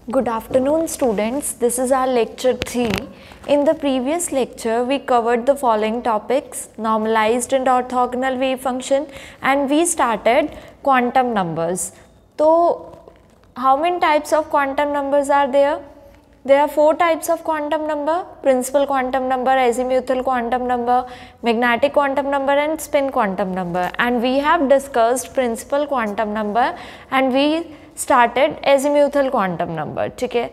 Good afternoon students, this is our lecture 3. In the previous lecture we covered the following topics: normalized and orthogonal wave function, and we started quantum numbers. So how many types of quantum numbers are there? There are 4 types of quantum number: principal quantum number, azimuthal quantum number, magnetic quantum number and spin quantum number. And we have discussed principal quantum number and we started azimuthal quantum number. ठीक है,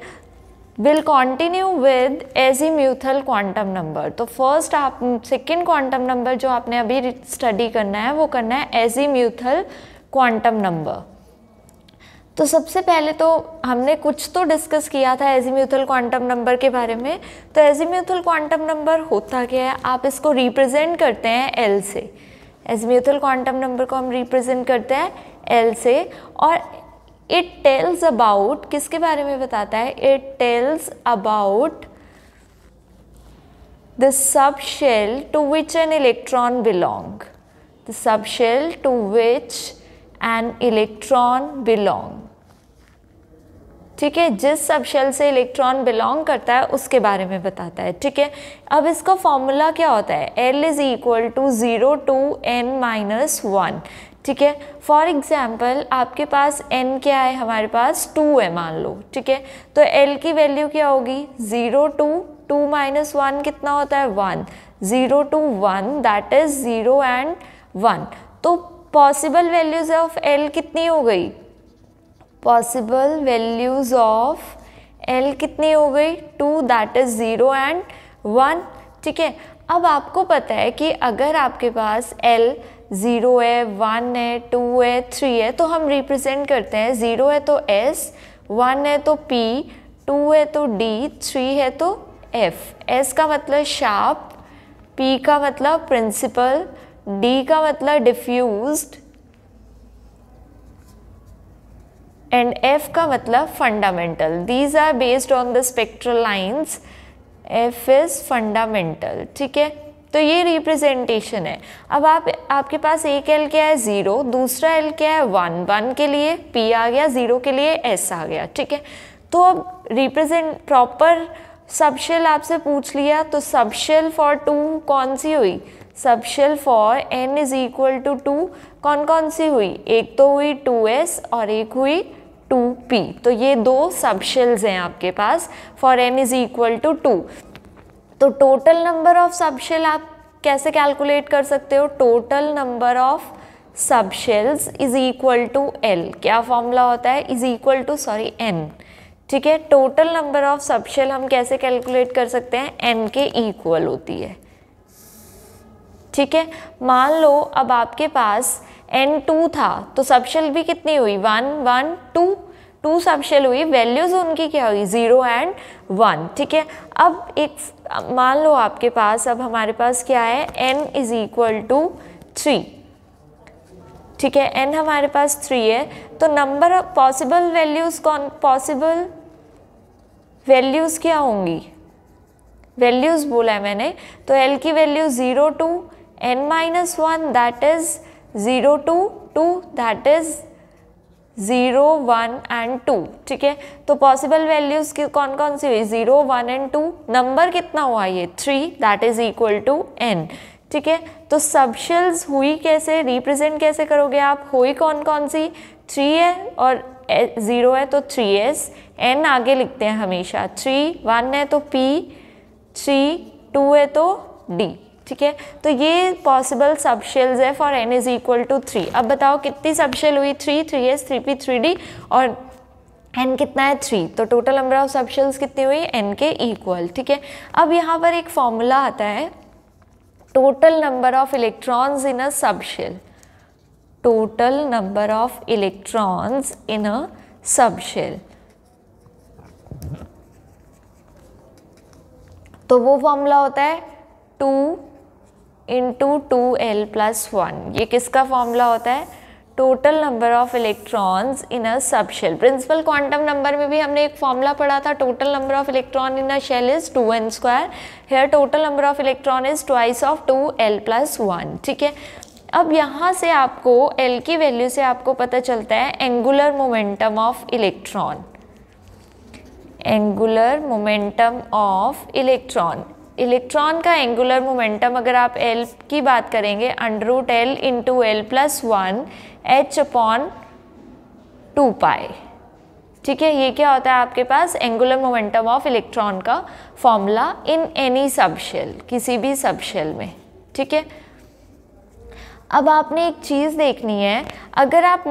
we'll continue with azimuthal quantum number. तो first आप second quantum number जो आपने अभी study करना है वो करना है azimuthal quantum number. तो सबसे पहले तो हमने कुछ तो डिस्कस किया था एजीम्यूथल क्वांटम नंबर के बारे में. तो एजीम्यूथल क्वांटम नंबर होता क्या है, आप इसको रिप्रेजेंट करते हैं एल से. एजीम्यूथल क्वांटम नंबर को हम रिप्रेजेंट करते हैं एल से और इट टेल्स अबाउट, किसके बारे में बताता है? It tells about the sub shell to which an electron belong. The sub shell to which an electron belong. ठीक है, जिस सब शेल से इलेक्ट्रॉन बिलोंग करता है उसके बारे में बताता है. ठीक है, अब इसका फॉर्मूला क्या होता है? L is equal to 0 to n-1. ठीक है, फॉर एग्जाम्पल आपके पास n क्या है, हमारे पास 2 है मान लो. ठीक है, तो L की वैल्यू क्या होगी? 0 to 2-1 कितना होता है? 1. 0 to 1 दैट इज 0 and 1. तो पॉसिबल वैल्यूज ऑफ L कितनी हो गई? पॉसिबल वैल्यूज ऑफ L कितनी हो गई? 2 दैट इज 0 and 1. ठीक है, अब आपको पता है कि अगर आपके पास L 0 है, 1 है, 2 है, 3 है तो हम रिप्रेजेंट करते हैं 0 है तो S, 1 है तो P, 2 है तो D, 3 है तो F. S का मतलब शार्प, P का मतलब प्रिंसिपल, D का मतलब डिफ्यूज्ड एंड F का मतलब fundamental. These are based on the spectral lines. F is fundamental. ठीक है, तो ये रिप्रेजेंटेशन है. अब आपके पास एक L क्या है? 0. दूसरा L क्या है? 1. 1 के लिए P आ गया, 0 के लिए S आ गया. ठीक है, तो अब रिप्रेजेंट प्रॉपर सबशेल आपसे पूछ लिया तो सबशेल फॉर 2 कौन सी हुई? Subshell for n is equal to 2 कौन कौन सी हुई? एक तो हुई 2s और एक हुई 2p. तो ये 2 सबशेल्स हैं आपके पास for n is equal to 2. तो टोटल नंबर ऑफ सबशेल आप कैसे कैलकुलेट कर सकते हो? Total number of subshells is equal to L. क्या फॉर्मूला होता है? Is equal to n. ठीक है, टोटल नंबर ऑफ सबशेल हम कैसे कैलकुलेट कर सकते हैं? n के इक्वल होती है. ठीक है, मान लो अब आपके पास n2 था तो सबशेल भी कितनी हुई? 1 1 2. 2 सबशेल हुई, वैल्यूज उनकी क्या हुई? 0 and 1. ठीक है, अब एक मान लो आपके पास, अब हमारे पास क्या है? n is equal to 3. ठीक है, n हमारे पास 3 है तो नंबर ऑफ पॉसिबल वैल्यूज कौन? पॉसिबल वैल्यूज क्या होंगी? वैल्यूज बोला है मैंने, तो L की value 0 to n-1 that is 0 to 2 that is 0 1 and 2. ठीक है, तो पॉसिबल वैल्यूज की कौन कौन सी हुई? 0 1 and 2. नंबर कितना हुआ? ये 3 that is equal to n. ठीक है, तो सबशेल्स हुई कैसे, रिप्रेजेंट कैसे करोगे आप? हुई कौन कौन सी? 3 है और 0 है तो 3s. n आगे लिखते हैं हमेशा. 3 1 है तो P, 3 2 है तो D. ठीक है, तो ये पॉसिबल सबशेल्स है for n is equal to 3. अब बताओ कितनी सबशेल हुई? 3 3s 3p 3d और n कितना है? 3. तो टोटल नंबर ऑफ सबशेल्स कितनी हुई? n के इक्वल. ठीक है, अब यहाँ पर एक फॉर्मूला आता है total number of electrons in a subshell. Total number of electrons in a subshell. तो वो फॉर्मूला होता है 2 into 2l+1. ये किसका फॉर्मूला होता है? Total number of electrons in a subshell. Principal quantum number में भी हमने एक फॉर्मूला पढ़ा था. Total number of electron in a shell is 2n². Here total number of electron is twice of 2l+1. ठीक है, अब यहाँ से आपको L की वैल्यू से आपको पता चलता है angular momentum of electron. Angular momentum of electron. Electron का एंगुलर मोमेंटम अगर आप L की बात करेंगे √L into L plus 1 h/2π। ठीक है, ये क्या होता है आपके पास एंगुलर मोमेंटम ऑफ इलेक्ट्रॉन का फॉर्मूला इन एनी सबशेल, किसी भी सबशेल में। ठीक है, अब आपने एक चीज़ देखनी है, अगर आप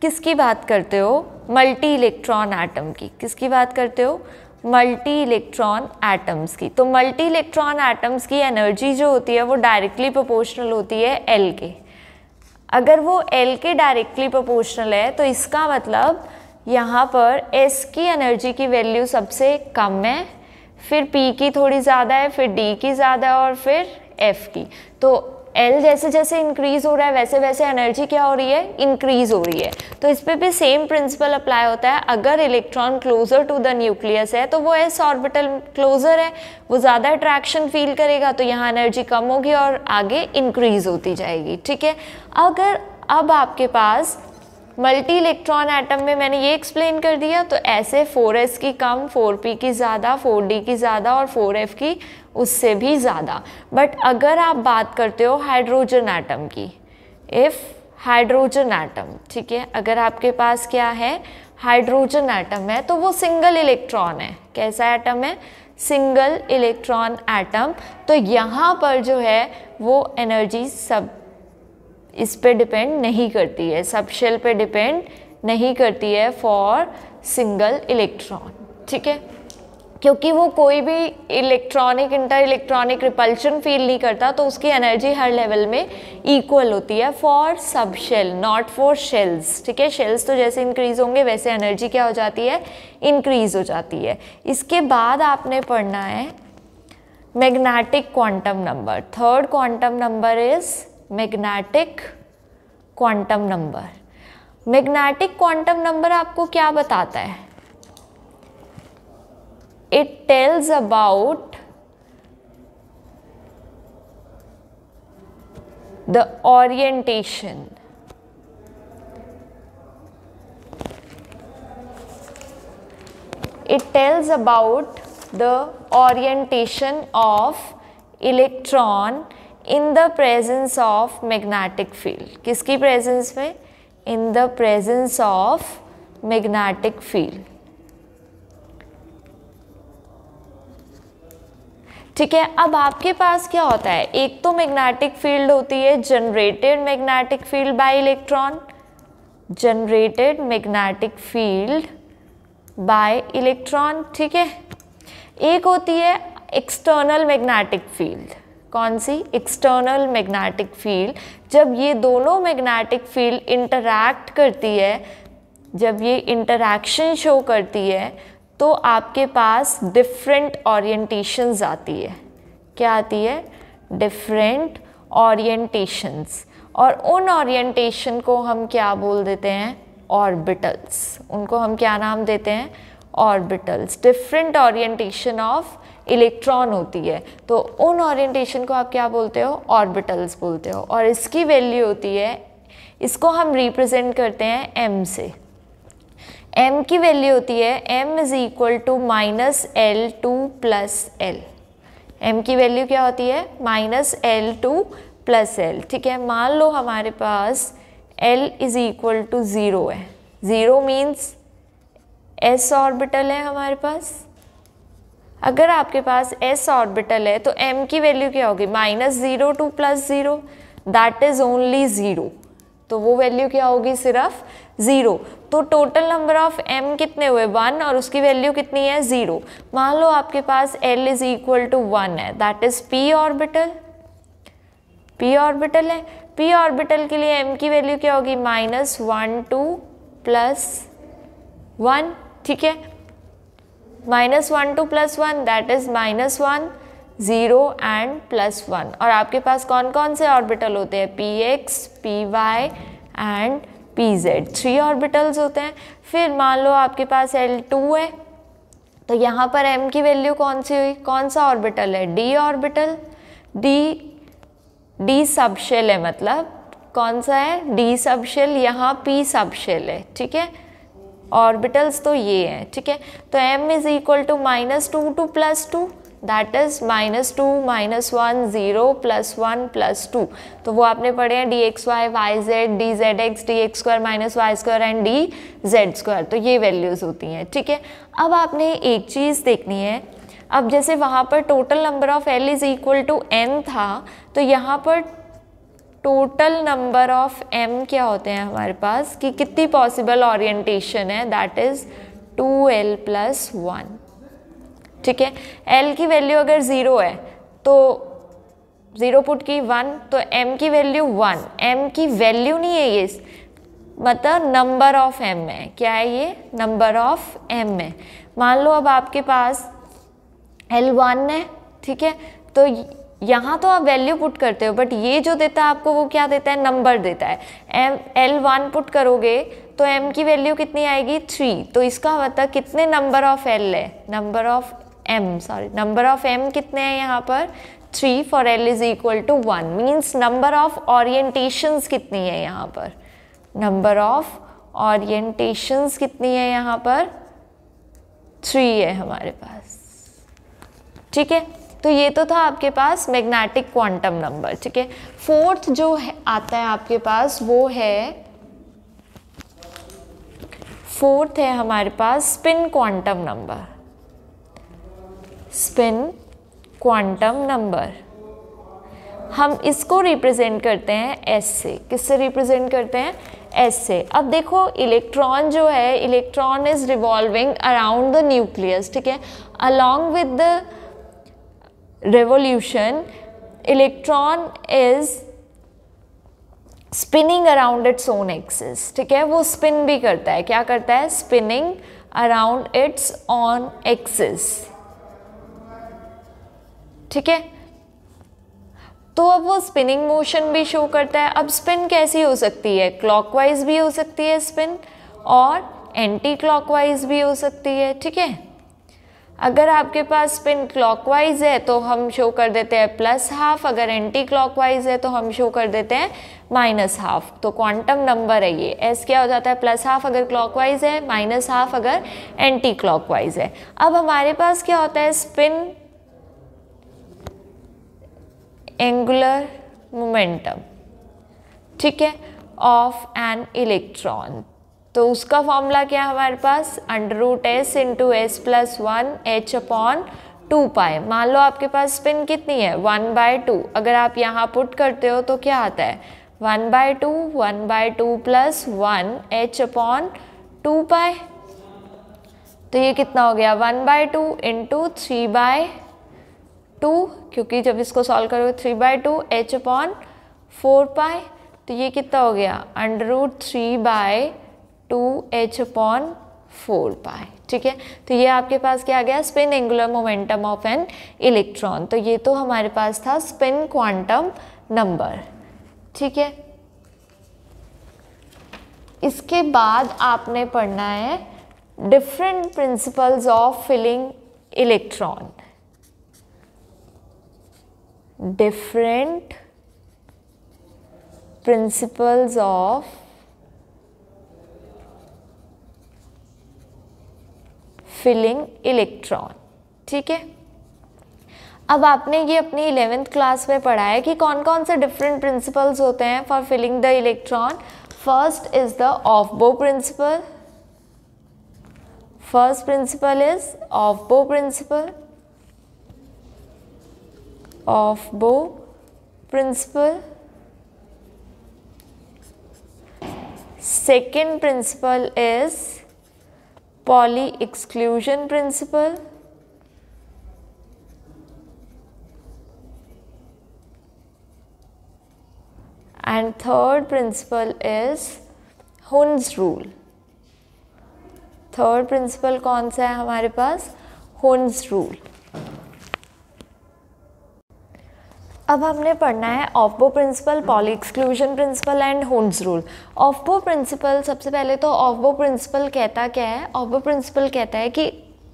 किसकी बात करते हो, मल्टी इलेक्ट्रॉन एटम की, किसकी बात करते हो, मल्टी इलेक्ट्रॉन एटम्स की। तो मल्टी इलेक्ट्रॉन एटम्स की एनर्जी जो होती है वो डायरेक्टली प्रोपोर्शनल होती है L के। अगर वो L के डायरेक्टली प्रोपोर्शनल है तो इसका मतलब यहाँ पर S की एनर्जी की वैल्यू सबसे कम है, फिर P की थोड़ी ज़्यादा है, फिर D की ज़्यादा है और फिर F की। तो L जैसे जैसे इंक्रीज हो रहा है वैसे वैसे एनर्जी क्या हो रही है, इंक्रीज हो रही है। तो इस पे भी सेम प्रिंसिपल अप्लाई होता है। अगर electron closer to the nucleus है तो वो S ऑर्बिटल क्लोजर है, वो ज़्यादा अट्रैक्शन फील करेगा, तो यहाँ एनर्जी कम होगी और आगे इंक्रीज होती जाएगी। ठीक है, अगर अब आपके पास मल्टी इलेक्ट्रॉन एटम में मैंने ये एक्सप्लेन कर दिया, तो ऐसे 4s की कम, 4p की ज़्यादा, 4d की ज़्यादा और 4f की उससे भी ज़्यादा। बट अगर आप बात करते हो हाइड्रोजन एटम की, इफ़ हाइड्रोजन एटम, ठीक है, अगर आपके पास क्या है, हाइड्रोजन एटम है, तो वो सिंगल इलेक्ट्रॉन है। कैसा एटम है, सिंगल इलेक्ट्रॉन एटम। तो यहाँ पर जो है वो एनर्जी सब इस पे डिपेंड नहीं करती है, सबशेल पे डिपेंड नहीं करती है फॉर सिंगल इलेक्ट्रॉन। ठीक है, क्योंकि वो कोई भी electronic inter electronic repulsion feel नहीं करता, तो उसकी एनर्जी हर लेवल में इक्वल होती है for subshell, not for shells. ठीक है, शेल्स तो जैसे इंक्रीज होंगे वैसे एनर्जी क्या हो जाती है, इंक्रीज हो जाती है। इसके बाद आपने पढ़ना है magnetic quantum number. Third quantum number is magnetic quantum number. Magnetic quantum number आपको क्या बताता है, it tells about the orientation, it tells about the orientation of electron in the presence of magnetic field। किसकी presence में, in the presence of magnetic field। ठीक है, अब आपके पास क्या होता है, एक तो मैग्नेटिक फील्ड होती है generated magnetic field bye electron, generated magnetic field bye electron. ठीक है, एक होती है एक्सटर्नल मैग्नेटिक फील्ड। कौन सी, एक्सटर्नल मैग्नेटिक फील्ड। जब ये दोनों मैग्नेटिक फील्ड इंटरैक्ट करती है, जब ये इंटरैक्शन शो करती है, तो आपके पास डिफरेंट ओरिएंटेशंस आती है। क्या आती है, डिफरेंट ओरिएंटेशंस। और उन ओरिएंटेशन को हम क्या बोल देते हैं, ऑर्बिटल्स। उनको हम क्या नाम देते हैं, orbitals. Different orientation of electron होती है, तो उन ओरिएंटेशन को आप क्या बोलते हो, ऑर्बिटल्स बोलते हो। और इसकी वैल्यू होती है, इसको हम रिप्रेजेंट करते हैं m से। m की वैल्यू होती है m is equal to -L2 + L। m की वैल्यू क्या होती है, -L2 + L। ठीक है, मान लो हमारे पास L इज इक्वल टू 0 है। 0 मीन्स s ऑर्बिटल है हमारे पास। अगर आपके पास s ऑर्बिटल है तो m की वैल्यू क्या होगी, -0 + 0, दैट इज ओनली 0। तो वो वैल्यू क्या होगी, सिर्फ 0। तो टोटल नंबर ऑफ m कितने हुए, 1, और उसकी वैल्यू कितनी है, 0। मान लो आपके पास L इज इक्वल टू 1 है, that is p orbital. p orbital है, p ऑर्बिटल के लिए m की वैल्यू क्या होगी, -1 2 + 1। ठीक है, -1 2 + 1 दैट इज -1 0 एंड +1। और आपके पास कौन कौन से ऑर्बिटल होते हैं, px py and pz, 3 orbitals होते हैं। फिर मान लो आपके पास L2 है, तो यहाँ पर m की वैल्यू कौन सी हुई, कौन सा ऑर्बिटल है, d ऑर्बिटल। d सबशेल है, मतलब कौन सा है, d सबशेल, यहाँ p सबशेल है। ठीक है, ऑर्बिटल्स तो ये हैं, ठीक है। तो m is equal to -2 to +2, that is -2 -1 0 +1 +2। तो वो आपने पढ़े हैं dxy yz dzx dx² -y² and dz², तो ये वैल्यूज़ होती हैं, ठीक है। अब आपने एक चीज़ देखनी है, अब जैसे वहाँ पर total number of L is equal to n था, तो यहाँ पर टोटल नंबर ऑफ m क्या होते हैं हमारे पास कि कितनी पॉसिबल ओरिएंटेशन है, दैट इज 2l + 1, ठीक है। l की वैल्यू अगर 0 है तो 0 पुट की 1, तो m की वैल्यू 1, m की वैल्यू नहीं है ये, मतलब नंबर ऑफ m है, क्या है ये, नंबर ऑफ m है। मान लो अब आपके पास L1 है, ठीक है, तो यहाँ तो आप वैल्यू पुट करते हो, बट ये जो देता है आपको वो क्या देता है, नंबर देता है। L1 पुट करोगे तो m की वैल्यू कितनी आएगी, 3, तो इसका मतलब कितने नंबर ऑफ L है, नंबर ऑफ m कितने हैं यहाँ पर, 3 for L is equal to 1, means number of orientations कितनी है यहाँ पर, नंबर ऑफ ओरिएंटेशंस कितनी है यहाँ पर, 3 है हमारे पास, ठीक है। तो ये तो था आपके पास मैग्नेटिक क्वांटम नंबर, ठीक है। फोर्थ जो है आता है आपके पास वो है, फोर्थ है हमारे पास spin quantum number, spin quantum number. हम इसको रिप्रेजेंट करते हैं S से, किससे रिप्रेजेंट करते हैं, S से। अब देखो इलेक्ट्रॉन जो है, electron is revolving around the nucleus, ठीक है। Along with the revolution, electron is spinning around its own axis, ठीक है, वो spin भी करता है, क्या करता है, spinning around its own axis, ठीक है। तो अब वो स्पिनिंग मोशन भी शो करता है। अब स्पिन कैसी हो सकती है, क्लॉकवाइज भी हो सकती है स्पिन और एंटी क्लॉकवाइज भी हो सकती है, ठीक है। अगर आपके पास स्पिन क्लॉकवाइज है तो हम शो कर देते हैं +½ अगर एंटी क्लॉकवाइज है तो हम शो कर देते हैं -½ तो क्वांटम नंबर है ये, S क्या हो जाता है, +½ अगर क्लॉकवाइज है, -½ अगर एंटी क्लॉकवाइज है। अब हमारे पास क्या होता है, स्पिन एंगुलर मोमेंटम, ठीक है, ऑफ एन इलेक्ट्रॉन। तो उसका फॉर्मूला क्या है हमारे पास, √s × s + 1 h/2π। मान लो आपके पास स्पिन कितनी है, 1/2, अगर आप यहाँ पुट करते हो तो क्या आता है, 1/2 + 1 h/2π। तो ये कितना हो गया, 1/2 × 3/2, क्योंकि जब इसको सॉल्व करोगे 3/2 h/4π, तो ये कितना हो गया, √3/2 h/4π, ठीक है। तो ये आपके पास क्या आ गया, spin angular momentum of an electron. तो ये तो हमारे पास था स्पिन क्वांटम नंबर, ठीक है। इसके बाद आपने पढ़ना है different principles of filling electron, different principles of filling electron, ठीक है। अब आपने ये अपनी 11th क्लास में पढ़ा है कि कौन कौन से डिफरेंट प्रिंसिपल्स होते हैं for filling the electron. First is the aufbau principle, first principle is aufbau principle, aufbau principle. Second principle is Pauli exclusion principle, and third principle is Hund's rule। Third principal कौन सा है हमारे पास, Hund's rule। अब हमने पढ़ना है aufbau principle, Pauli exclusion principle and Hund's rule. Aufbau principle, सबसे पहले तो ऑफ-बो प्रिंसिपल कहता क्या है, ऑफ-बो प्रिंसिपल कहता है कि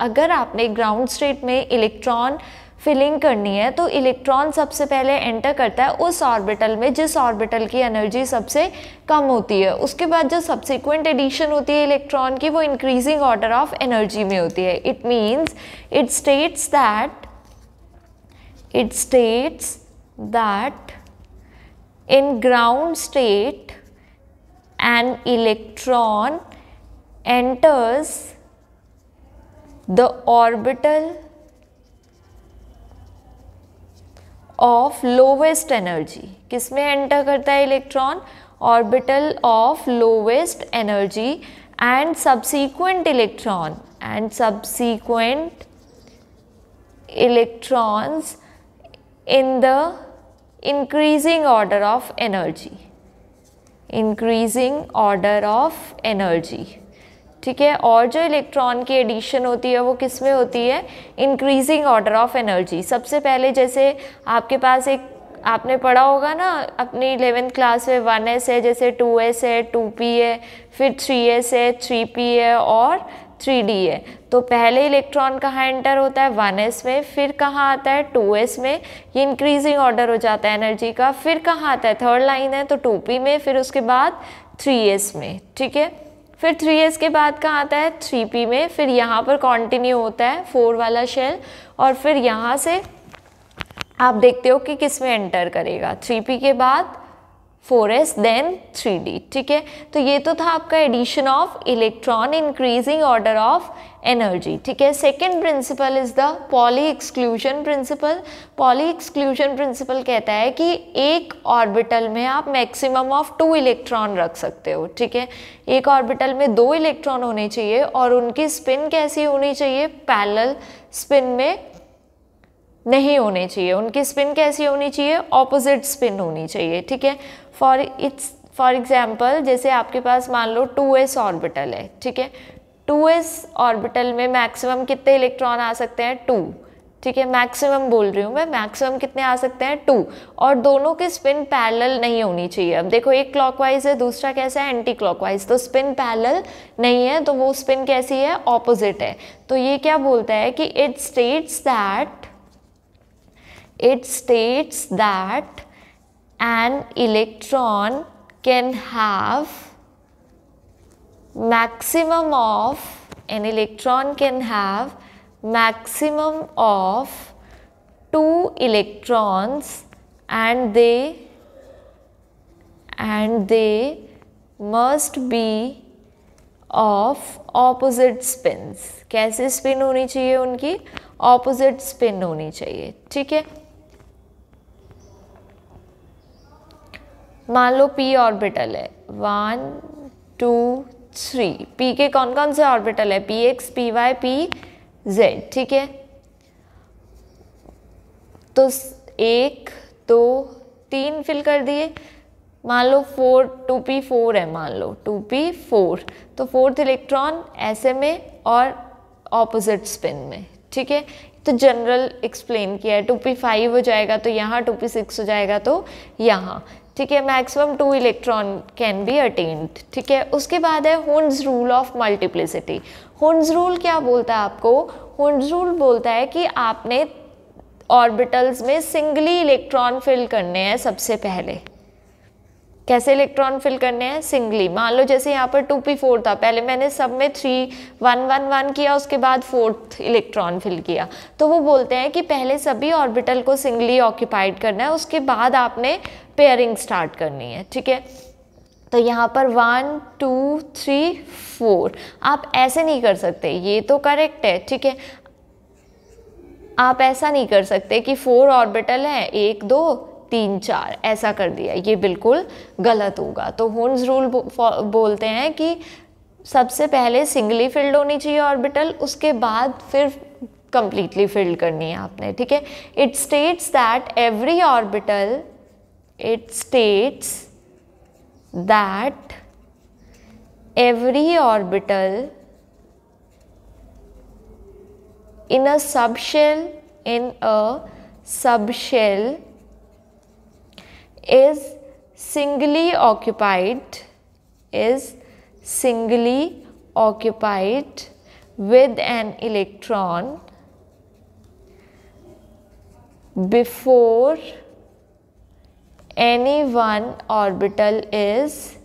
अगर आपने ग्राउंड स्टेट में इलेक्ट्रॉन फिलिंग करनी है तो इलेक्ट्रॉन सबसे पहले एंटर करता है उस ऑर्बिटल में जिस ऑर्बिटल की एनर्जी सबसे कम होती है। उसके बाद जो सब्सिक्वेंट एडिशन होती है इलेक्ट्रॉन की वो इंक्रीजिंग ऑर्डर ऑफ एनर्जी में होती है। It means it states that in ground state an electron enters the orbital of lowest energy। किसमें एंटर करता है electron? Orbital of lowest energy and subsequent electrons in the increasing order of energy, ठीक है। और जो electron की addition होती है वो किस में होती है? Increasing order of energy. सबसे पहले जैसे आपके पास एक आपने पढ़ा होगा ना अपनी 11th क्लास में 1s है, जैसे 2s है, 2p है, फिर 3s है, 3p है और 3d है। तो पहले इलेक्ट्रॉन कहाँ एंटर होता है? 1s में, फिर कहाँ आता है? 2s में। ये इंक्रीजिंग ऑर्डर हो जाता है एनर्जी का। फिर कहाँ आता है? थर्ड लाइन है तो 2p में, फिर उसके बाद 3s में, ठीक है। फिर 3s के बाद कहाँ आता है? 3p में। फिर यहाँ पर कंटिन्यू होता है 4 वाला शेल और फिर यहाँ से आप देखते हो कि किस में एंटर करेगा? 3p के बाद 4s देन 3d, ठीक है। तो ये तो था आपका addition of electron increasing order of energy, ठीक है। Second principle is the Pauli exclusion principle. Pauli exclusion principle कहता है कि एक ऑर्बिटल में आप मैक्सिमम ऑफ 2 इलेक्ट्रॉन रख सकते हो, ठीक है। एक ऑर्बिटल में 2 इलेक्ट्रॉन होने चाहिए और उनकी स्पिन कैसी होनी चाहिए? पैरेलल स्पिन में नहीं होने चाहिए। उनकी स्पिन कैसी होनी चाहिए? ऑपोजिट स्पिन होनी चाहिए, ठीक है। फॉर एग्जाम्पल जैसे आपके पास मान लो 2s ऑर्बिटल है, ठीक है। 2s ऑर्बिटल में मैक्सिमम कितने इलेक्ट्रॉन आ सकते हैं? 2, ठीक है। मैक्सिमम बोल रही हूँ मैं, मैक्सिमम कितने आ सकते हैं? 2। और दोनों की स्पिन पैरेलल नहीं होनी चाहिए। अब देखो एक क्लॉकवाइज है, दूसरा कैसा है? Anti clockwise. तो स्पिन पैरेलल नहीं है तो वो स्पिन कैसी है? ऑपोजिट है। तो ये क्या बोलता है कि it states that an electron can have maximum of 2 electrons and they must be of opposite spins। कैसे स्पिन होनी चाहिए उनकी? ऑपोजिट स्पिन होनी चाहिए, ठीक है। मान लो p ऑर्बिटल है 1 2 3। p के कौन कौन से ऑर्बिटल है? px py pz, ठीक है। तो 1 2 3 फिल कर दिए। मान लो 2p4 है, मान लो 2p4, तो 4th इलेक्ट्रॉन ऐसे में और ऑपोजिट स्पिन में, ठीक है। तो जनरल एक्सप्लेन किया है। 2p5 हो जाएगा तो यहाँ, 2p6 हो जाएगा तो यहाँ, ठीक है। Maximum 2 electron can be attend, ठीक है। उसके बाद है Hund's rule of multiplicity. Hund's rule क्या बोलता है आपको? हुन्स रूल बोलता है कि आपने ऑर्बिटल्स में सिंगली इलेक्ट्रॉन फिल करने हैं सबसे पहले। कैसे इलेक्ट्रॉन फिल करने हैं? सिंगली। मान लो जैसे यहाँ पर 2p4 था, पहले मैंने सब में 3 1 1 1 किया, उसके बाद 4th इलेक्ट्रॉन फिल किया। तो वो बोलते हैं कि पहले सभी ऑर्बिटल को सिंगली ऑक्यूपाइड करना है, उसके बाद आपने पेयरिंग स्टार्ट करनी है, ठीक है। तो यहाँ पर 1 2 3 4 आप ऐसे नहीं कर सकते, ये तो करेक्ट है, ठीक है। आप ऐसा नहीं कर सकते कि 4 ऑर्बिटल हैं 1 2 3 4 ऐसा कर दिया, ये बिल्कुल गलत होगा। तो हुन्स रूल बोलते हैं कि सबसे पहले सिंगली फिल्ड होनी चाहिए ऑर्बिटल, उसके बाद फिर कंप्लीटली फिल्ड करनी है आपने, ठीक है। It states that every orbital in a subshell is singly occupied with an electron before any one orbital is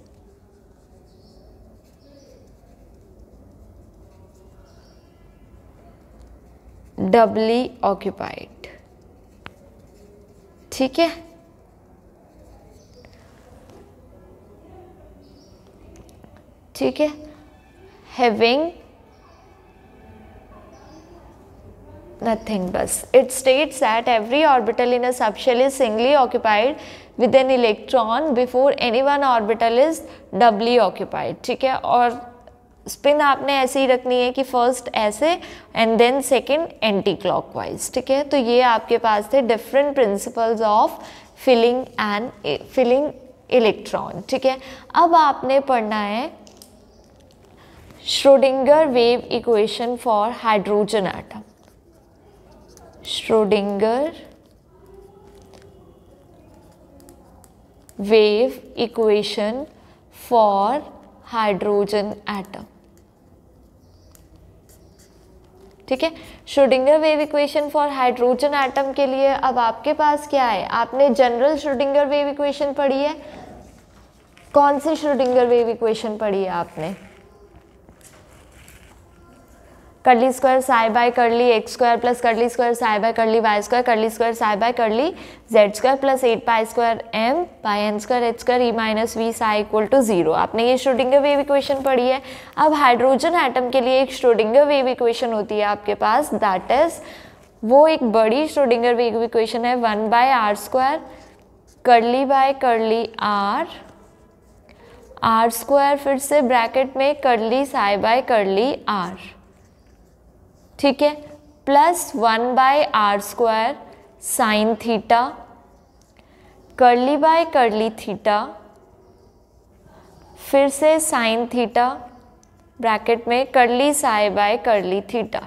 doubly occupied। ठीक है, ठीक है, having nothing बस। It states that every orbital in a subshell is singly occupied with an electron before any one orbital is doubly occupied। ठीक है, और spin आपने ऐसे ही रखनी है कि फर्स्ट ऐसे and then second anti clockwise. ठीक है, तो ये आपके पास थे different principles of filling electron. ठीक है, अब आपने पढ़ना है Schrodinger wave equation for hydrogen atom. Schrodinger wave equation for hydrogen atom. ठीक है, Schrodinger wave equation for hydrogen atom के लिए अब आपके पास क्या है, आपने जनरल श्रोडिंगर वेव इक्वेशन पढ़ी है। कौन सी श्रोडिंगर वेव इक्वेशन पढ़ी है आपने? Curly square psi by curly x square plus curly square psi by curly y square curly square psi by curly z square plus 8 pi square m by n square h square e minus v psi equal to 0। आपने ये Schrodinger wave equation पढ़ी है। अब hydrogen atom के लिए एक Schrodinger wave equation होती है आपके पास, दैट इज वो एक बड़ी श्रोडिंगर वेव इक्वेशन है 1 by r square curly by curly r square फिर से ब्रैकेट में curly psi by curly r. ठीक है, plus 1 by r square sine theta curly by curly theta फिर से साइन थीटा ब्रैकेट में curly psi by curly theta.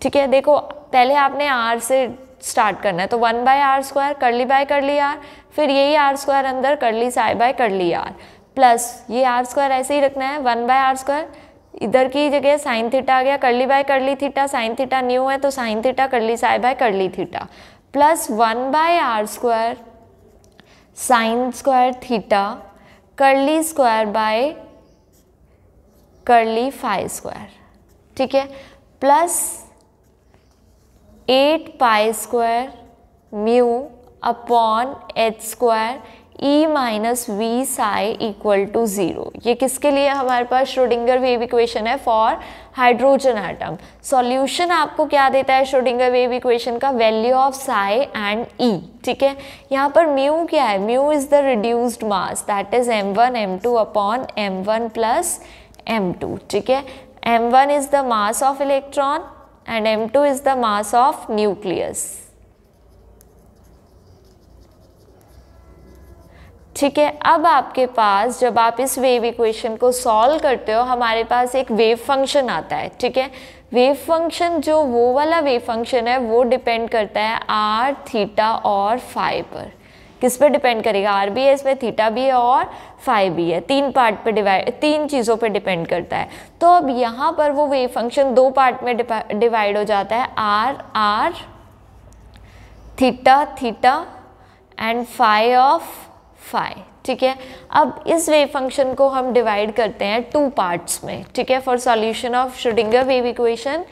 ठीक है, देखो पहले आपने आर से स्टार्ट करना है, तो 1 by r square curly by curly r, फिर यही आर स्क्वायर अंदर curly psi by curly r, plus ये आर स्क्वायर ऐसे ही रखना है 1 बाय आर स्क्वायर, इधर की जगह साइन थीटा आ गया, curly by curly theta, sine theta new है तो sine theta curly psi by curly theta, plus 1 by r square sine square theta curly square by curly phi square. ठीक है, plus 8 pi square mu upon h square e minus v psi equal to 0। ये किसके लिए हमारे पास Schrodinger wave equation है for hydrogen atom. Solution आपको क्या देता है श्रोडिंगर वेव इक्वेशन का? वैल्यू ऑफ साई एंड ई। ठीक है, यहाँ पर म्यू क्या है? Mu is the reduced mass that is m1 m2 upon m1 plus m2। ठीक है, m1 is the mass of electron and m2 is the mass of nucleus. ठीक है, अब आपके पास जब आप इस वेव इक्वेशन को सॉल्व करते हो हमारे पास एक वेव फंक्शन आता है। ठीक है, वेव फंक्शन जो वो वाला वेव फंक्शन है वो डिपेंड करता है आर थीटा और फाई पर। किस पे डिपेंड करेगा? आर भी है इसमें, थीटा भी है और फाई भी है, तीन पार्ट पे तीन चीज़ों पे डिपेंड करता है। तो अब यहाँ पर वो वेव फंक्शन दो पार्ट में डिवाइड हो जाता है, r theta theta and phi of phi. ठीक है, अब इस वेव फंक्शन को हम डिवाइड करते हैं टू पार्ट्स में। ठीक है, for solution of Schrodinger wave equation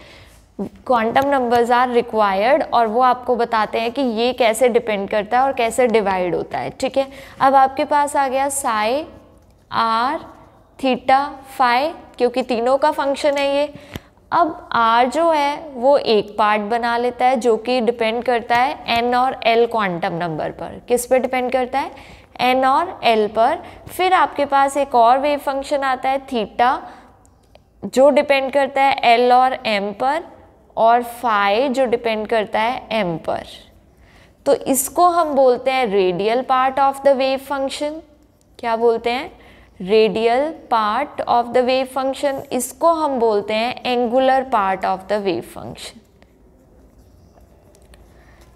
quantum numbers are required, और वो आपको बताते हैं कि ये कैसे डिपेंड करता है और कैसे डिवाइड होता है। ठीक है, अब आपके पास आ गया साई आर थीटा फाई, क्योंकि तीनों का फंक्शन है ये। अब आर जो है वो एक पार्ट बना लेता है जो कि डिपेंड करता है एन और एल क्वांटम नंबर पर। किस पे डिपेंड करता है? एन और एल पर। फिर आपके पास एक और वेव फंक्शन आता है थीटा जो डिपेंड करता है एल और एम पर, और फाई जो डिपेंड करता है एम पर। तो इसको हम बोलते हैं radial part of the wave function. क्या बोलते हैं? Radial part of the wave function. इसको हम बोलते हैं angular part of the wave function.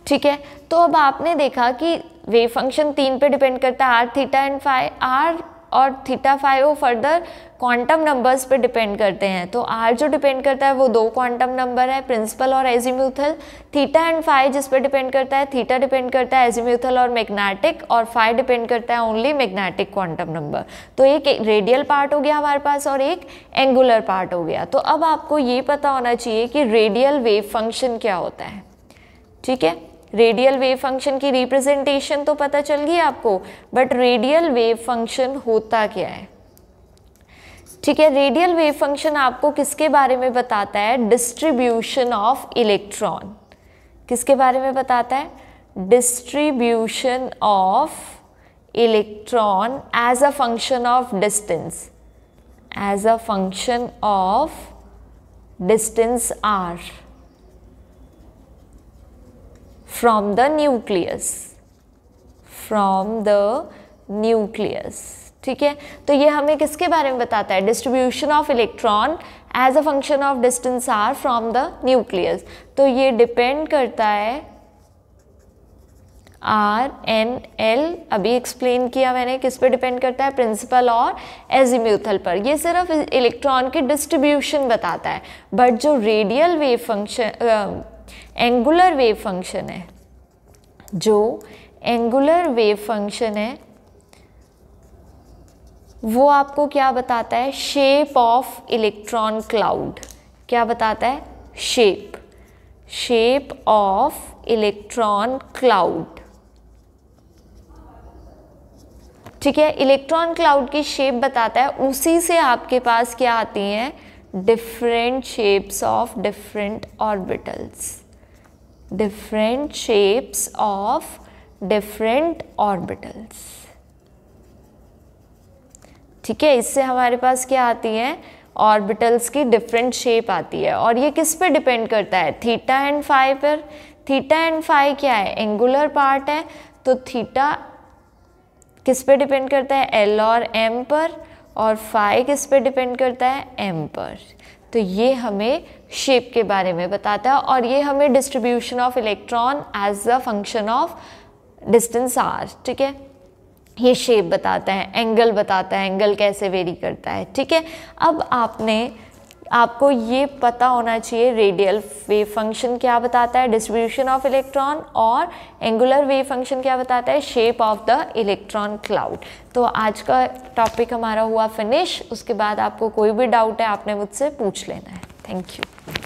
ठीक है, तो अब आपने देखा कि वेव फंक्शन तीन पे डिपेंड करता है, r theta and phi. R और थीटा फाई वो फर्दर क्वांटम नंबर्स पे डिपेंड करते हैं। तो आर जो डिपेंड करता है वो 2 क्वांटम नंबर है, प्रिंसिपल और एजीम्यूथल। थीटा एंड फाई जिस पे डिपेंड करता है, थीटा डिपेंड करता है एजीम्यूथल और मैग्नेटिक, और फाई डिपेंड करता है ओनली मैग्नेटिक क्वांटम नंबर। तो एक रेडियल पार्ट हो गया हमारे पास और एक एंगुलर पार्ट हो गया। तो अब आपको ये पता होना चाहिए कि रेडियल वेव फंक्शन क्या होता है। ठीक है, रेडियल वेव फंक्शन की रिप्रेजेंटेशन तो पता चल गई आपको, बट रेडियल वेव फंक्शन होता क्या है। ठीक है, रेडियल वेव फंक्शन आपको किसके बारे में बताता है, डिस्ट्रीब्यूशन ऑफ इलेक्ट्रॉन। किसके बारे में बताता है, distribution of electron as a function of distance, as a function of distance r from the nucleus, from the nucleus। ठीक है, तो ये हमें किसके बारे में बताता है, distribution of electron as a function of distance r from the nucleus. तो ये डिपेंड करता है आर एन एल, अभी एक्सप्लेन किया मैंने, किस पे डिपेंड करता है, प्रिंसिपल और एजीम्यूथल पर। ये सिर्फ इलेक्ट्रॉन की डिस्ट्रीब्यूशन बताता है, बट जो radial wave function, angular wave function है, जो एंगुलर वेव फंक्शन है वो आपको क्या बताता है, शेप ऑफ इलेक्ट्रॉन क्लाउड। क्या बताता है, शेप ऑफ इलेक्ट्रॉन क्लाउड। ठीक है, इलेक्ट्रॉन क्लाउड की शेप बताता है, उसी से आपके पास क्या आती हैं, different shapes of different orbitals, different shapes of different orbitals. ठीक है, इससे हमारे पास क्या आती है, ऑर्बिटल्स की डिफरेंट शेप आती है। और ये किस पे डिपेंड करता है, थीटा एंड फाई पर। थीटा एंड फाई क्या है, एंगुलर पार्ट है, तो थीटा किस पे डिपेंड करता है, एल और एम पर, और फाई किस पे डिपेंड करता है, एम पर। तो ये हमें शेप के बारे में बताता है, और ये हमें distribution of electron as a function of distance r. ठीक है, ये शेप बताता है, एंगल बताता है, एंगल कैसे वेरी करता है। ठीक है, अब आपको ये पता होना चाहिए रेडियल वेव फंक्शन क्या बताता है, डिस्ट्रीब्यूशन ऑफ इलेक्ट्रॉन, और एंगुलर वेव फंक्शन क्या बताता है, shape of the electron cloud. तो आज का टॉपिक हमारा हुआ फिनिश। उसके बाद आपको कोई भी डाउट है आपने मुझसे पूछ लेना है। Thank you.